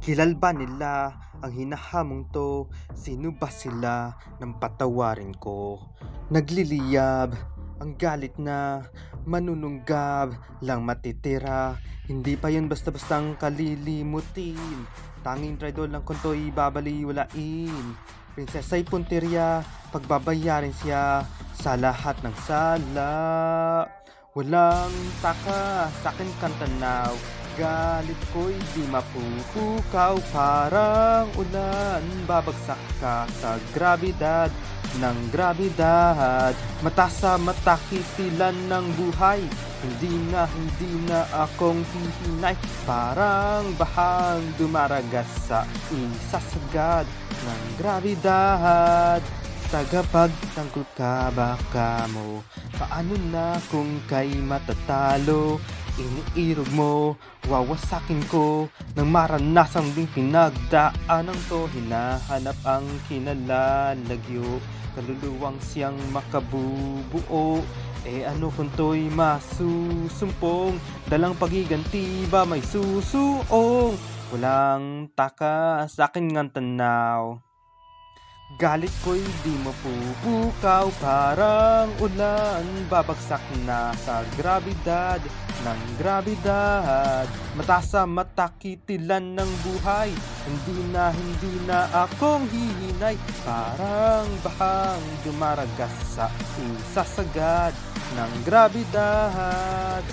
Kilala ba nila ang hinahamong 'to? Sino ba sila nang patawarin ko? Nagliliyab ang galit na manununggab lang matitira. Hindi pa yun basta-bastang kalilimutin. Tanging traidor lang kung 'to'y babaliwalain. Prinsesa'y puntirya, pagbabayarin siya sa lahat ng sala. Walang taka sa'kin kang tanaw, galit ko'y di mapupukaw. Parang ulan, babagsak ka sa grabidad ng grabidad. Mata sa mata, kisilan ng buhay. Hindi na akong hihinay. Parang bahang dumaragas sa isasagad ng grabidad. Tagapagtanggol ka baka mo, paano na kung kay matatalo? Iniirog mo, wawasakin ko, nang maranasan ding pinagdaanan to. Hinahanap ang kinalalagyo, kaluluwang siyang makabubuo. Ano kung to'y masusumpong, dalang pagiganti ba may susuong? Walang taka sa'kin ngang tanaw, galit ko'y di mapupukaw. Parang ulan, babagsak na sa grabidad ng grabidad. Mata sa mata, kitilan ng buhay. Hindi na akong hihinay. Parang bahang dumaragas sa isasagad ng grabidad.